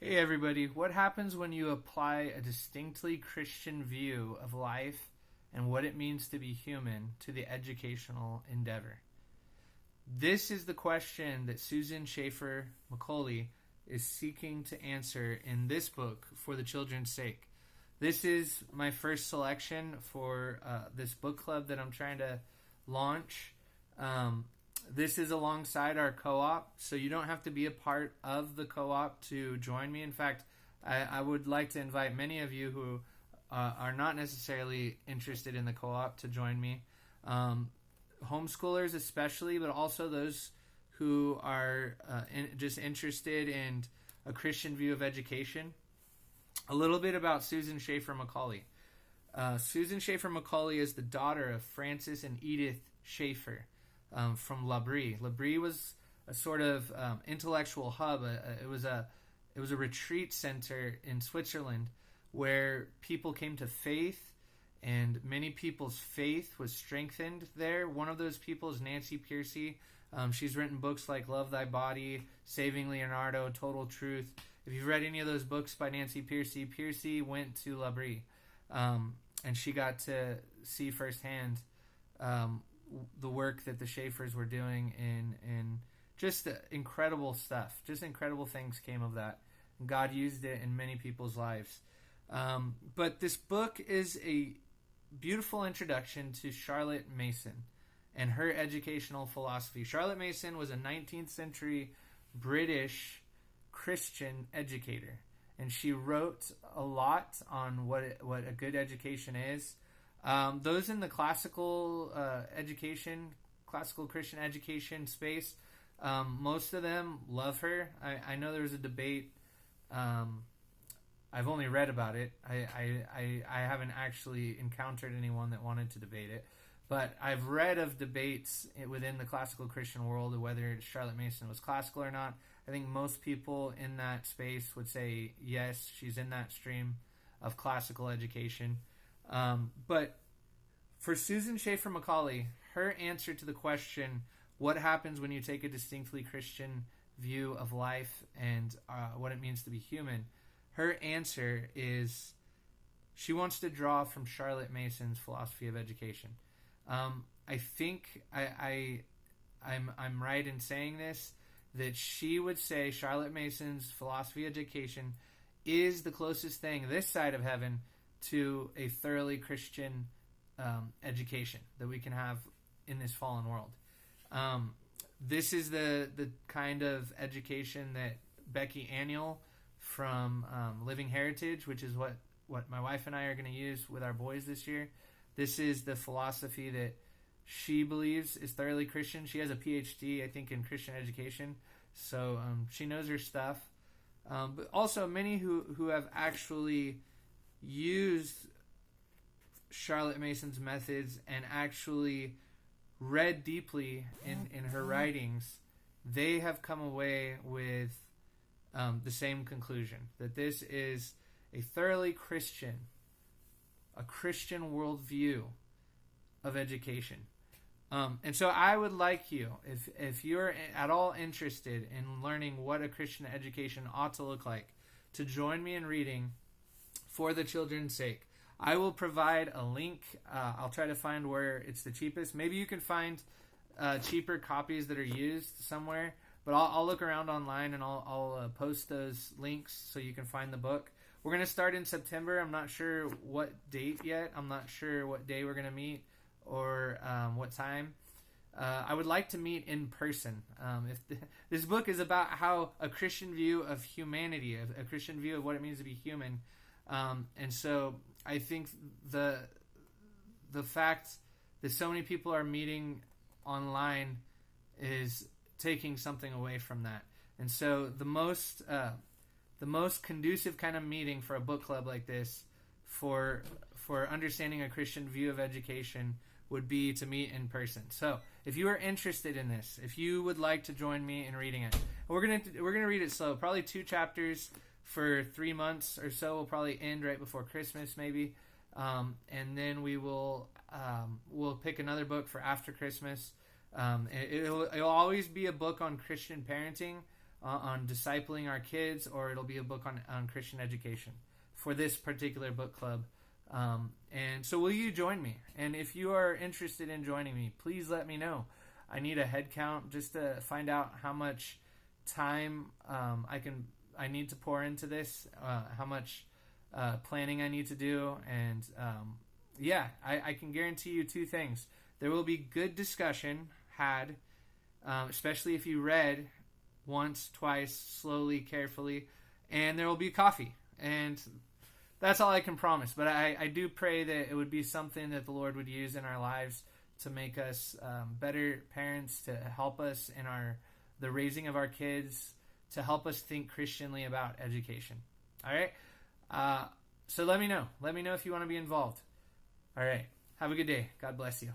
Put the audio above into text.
Hey everybody, what happens when you apply a distinctly Christian view of life and what it means to be human to the educational endeavor? This is the question that Susan Schaefer Macaulay is seeking to answer in this book, For the Children's Sake. This is my first selection for this book club that I'm trying to launch. This is alongside our co-op, so you don't have to be a part of the co-op to join me. In fact, I would like to invite many of you who are not necessarily interested in the co-op to join me. Homeschoolers especially, but also those who are just interested in a Christian view of education. A little bit about Susan Schaefer Macaulay. Susan Schaefer Macaulay is the daughter of Francis and Edith Schaefer. From L'Abri. L'Abri was a sort of intellectual hub. It was a retreat center in Switzerland where people came to faith, and many people's faith was strengthened there. One of those people is Nancy Pearcey. She's written books like Love Thy Body, Saving Leonardo, Total Truth. If you've read any of those books by Nancy Pearcey, Pearcey went to L'Abri, and she got to see firsthand the work that the Schaefers were doing in just incredible stuff. Just incredible things came of that. And God used it in many people's lives. But this book is a beautiful introduction to Charlotte Mason and her educational philosophy. Charlotte Mason was a 19th century British Christian educator, and she wrote a lot on what a good education is. Those in the classical Christian education space, most of them love her. I know there was a debate. I've only read about it. I haven't actually encountered anyone that wanted to debate it. But I've read of debates within the classical Christian world of whether Charlotte Mason was classical or not. I think most people in that space would say, yes, she's in that stream of classical education. But for Susan Schaefer Macaulay, her answer to the question, what happens when you take a distinctly Christian view of life and what it means to be human, her answer is she wants to draw from Charlotte Mason's philosophy of education. I think I'm right in saying this, that she would say Charlotte Mason's philosophy of education is the closest thing this side of heaven to a thoroughly Christian education that we can have in this fallen world. This is the kind of education that Becky Annual from Living Heritage, which is what my wife and I are going to use with our boys this year. This is the philosophy that she believes is thoroughly Christian. She has a PhD, I think, in Christian education, so she knows her stuff. But also many who have actually used Charlotte Mason's methods and actually read deeply in her writings, they have come away with the same conclusion, that this is a thoroughly Christian worldview of education. And so I would like you, if you're at all interested in learning what a Christian education ought to look like, to join me in reading For the Children's Sake. I will provide a link. I'll try to find where it's the cheapest. Maybe you can find cheaper copies that are used somewhere, but I'll look around online and I'll post those links so you can find the book. We're going to start in September. I'm not sure what date yet. I'm not sure what day we're going to meet or what time. I would like to meet in person. This book is about how a Christian view of humanity, a Christian view of what it means to be human. And so I think the fact that so many people are meeting online is taking something away from that. And so the most conducive kind of meeting for a book club like this for understanding a Christian view of education would be to meet in person. So if you are interested in this, if you would like to join me in reading it, we're gonna read it slow, probably 2 chapters for 3 months or so. We'll probably end right before Christmas, maybe, and then we'll pick another book for after Christmas. It'll always be a book on Christian parenting, on discipling our kids, or it'll be a book on Christian education for this particular book club. And so will you join me? And if you are interested in joining me, please let me know. I need a head count just to find out how much time I need to pour into this, how much planning I need to do. And I can guarantee you two things. There will be good discussion had, especially if you read once, twice, slowly, carefully, and there will be coffee. And that's all I can promise. But I do pray that it would be something that the Lord would use in our lives to make us better parents, to help us in the raising of our kids, to help us think Christianly about education. All right? So let me know. Let me know if you want to be involved. All right. Have a good day. God bless you.